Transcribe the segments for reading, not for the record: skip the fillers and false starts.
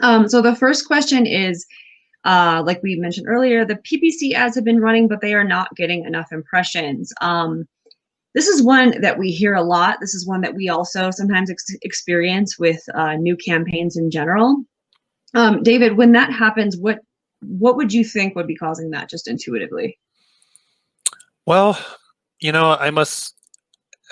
So the first question is, like we mentioned earlier, the PPC ads have been running, but they are not getting enough impressions. This is one that we hear a lot. This is one that we also sometimes experience with new campaigns in general. David, when that happens, what would you think would be causing that, just intuitively? Well, I must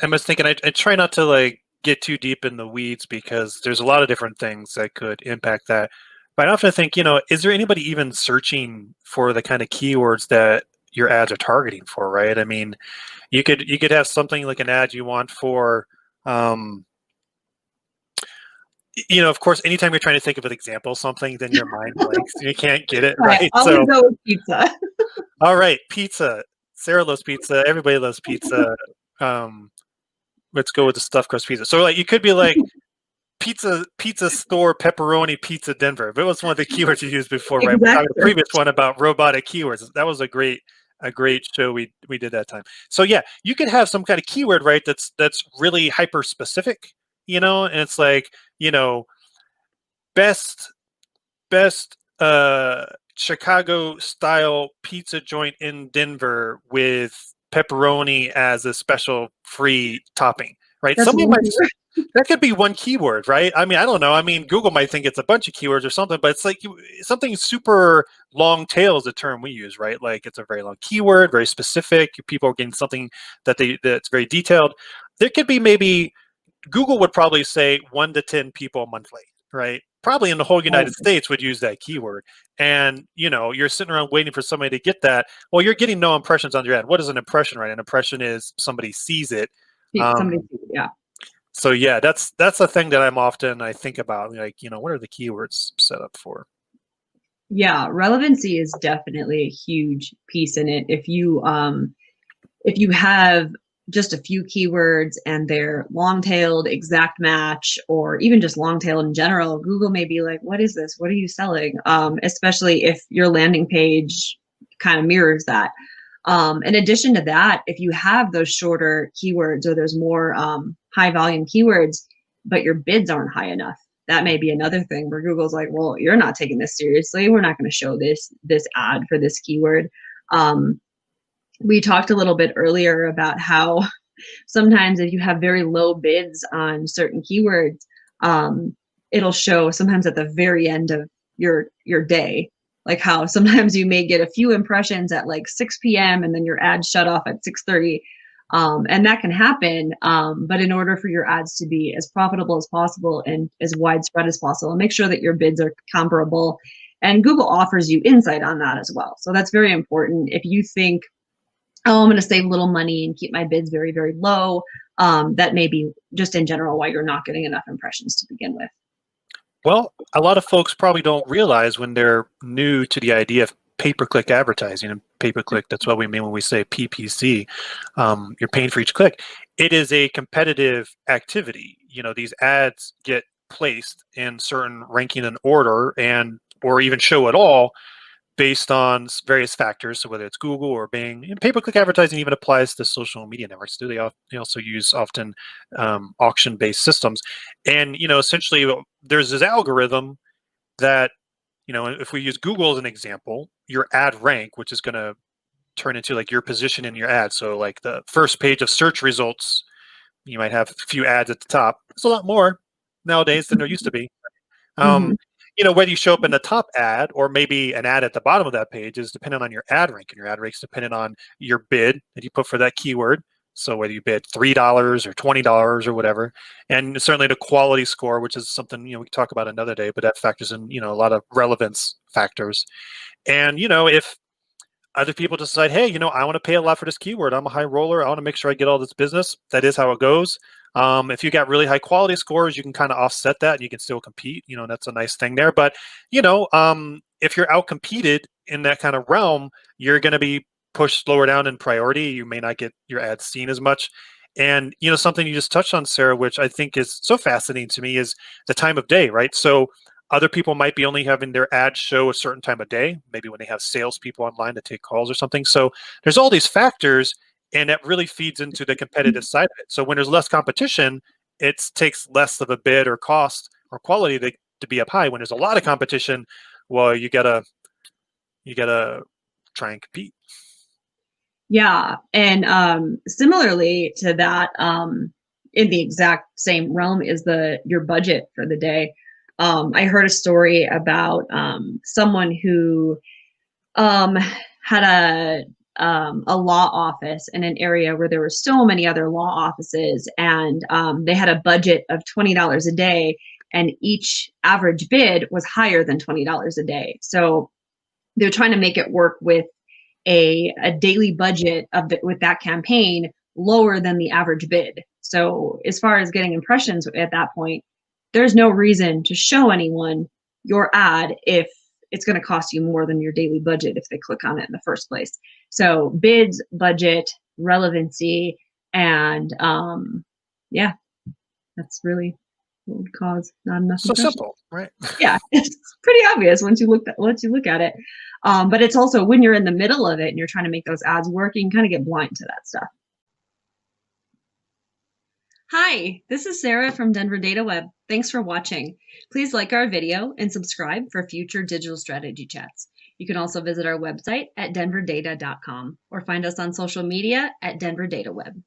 think, and I try not to like get too deep in the weeds because there's a lot of different things that could impact that. But I often think, is there anybody even searching for the kind of keywords that your ads are targeting for, right? I mean, you could have something like an ad you want for, um, of course, anytime you're trying to think of an example, something, then your mind blanks and you can't get it Right, right. always So, go with pizza. all right, pizza. Sarah loves pizza. Everybody loves pizza. Um, let's go with the stuffed crust pizza. So, like, you could be like pizza store pepperoni pizza Denver. But it was one of the keywords you used before, right? We talked the Exactly. previous one about robotic keywords. That was a great show we did that time. So yeah, you could have some kind of keyword, right? That's really hyper specific, and it's like, best best Chicago style pizza joint in Denver with pepperoni as a special free topping, right? That's Somebody one might keyword. that could be one keyword, right? I mean, I don't know. I mean, Google might think it's a bunch of keywords or something, but it's like something super long tail is the term we use, right? Like it's a very long keyword, very specific. People are getting something that's very detailed. There could be maybe Google would probably say 1 to 10 people monthly, right? Probably in the whole United States would use that keyword. And you're sitting around waiting for somebody to get that. Well, you're getting no impressions on your ad. What is an impression, right? An impression is somebody sees it. Somebody, Um, yeah. so yeah, that's a thing that I think about, like, what are the keywords set up for? Yeah, relevancy is definitely a huge piece in it. If you have just a few keywords and they're long-tailed, exact match, or even just long-tailed in general, Google may be like, what is this? What are you selling? Especially if your landing page kind of mirrors that. In addition to that, if you have those shorter keywords or those more high volume keywords, but your bids aren't high enough, that may be another thing where Google's like, well, you're not taking this seriously. We're not going to show this ad for this keyword. Um, we talked a little bit earlier about how sometimes if you have very low bids on certain keywords, um, it'll show sometimes at the very end of your day, like how sometimes you may get a few impressions at like 6 p.m. and then your ads shut off at 6:30. And that can happen. But in order for your ads to be as profitable as possible and as widespread as possible, make sure that your bids are comparable. And Google offers you insight on that as well. So that's very important. If you think, oh, I'm going to save a little money and keep my bids very, very low, that may be just in general why you're not getting enough impressions to begin with. Well, a lot of folks probably don't realize when they're new to the idea of pay-per-click advertising, and pay-per-click, that's what we mean when we say PPC. You're paying for each click. It is a competitive activity. These ads get placed in certain ranking and order, or even show at all, based on various factors. So whether it's Google or Bing, pay-per-click advertising even applies to social media networks too. They also use often auction-based systems, and essentially there's this algorithm that, if we use Google as an example, your ad rank, which is going to turn into like your position in your ad. So like the first page of search results, you might have a few ads at the top. It's a lot more nowadays than there used to be. Mm-hmm. Um, whether you show up in the top ad or maybe an ad at the bottom of that page is dependent on your ad rank, and your ad rank is dependent on your bid that you put for that keyword. So whether you bid $3 or $20 or whatever, and certainly the quality score, which is something we can talk about another day, but that factors in a lot of relevance factors. And if other people decide, hey, I want to pay a lot for this keyword, I'm a high roller, I want to make sure I get all this business, that is how it goes. If you got really high quality scores, you can kind of offset that and you can still compete. That's a nice thing there. But, if you're out competed in that kind of realm, you're going to be pushed lower down in priority. You may not get your ads seen as much. And, something you just touched on, Sarah, which I think is so fascinating to me, is the time of day, right? So other people might be only having their ads show a certain time of day, maybe when they have salespeople online to take calls or something. So there's all these factors, and that really feeds into the competitive side of it. So when there's less competition, it takes less of a bid or cost or quality to be up high. When there's a lot of competition, well, you gotta try and compete. Yeah, and similarly to that, in the exact same realm is your budget for the day. I heard a story about someone who had a law office in an area where there were so many other law offices, and they had a budget of $20 a day, and each average bid was higher than $20 a day. So they're trying to make it work with a daily budget with that campaign lower than the average bid. So as far as getting impressions at that point, there's no reason to show anyone your ad if it's going to cost you more than your daily budget if they click on it in the first place. So bids, budget, relevancy, and yeah, that's really what would cause not enough So impressions. simple, right? Yeah, it's pretty obvious once you look at it. But it's also when you're in the middle of it and you're trying to make those ads work, you can kind of get blind to that stuff. Hi, this is Sarah from Denverdata Web. Thanks for watching. Please like our video and subscribe for future digital strategy chats. You can also visit our website at denverdata.com or find us on social media at Denverdata Web.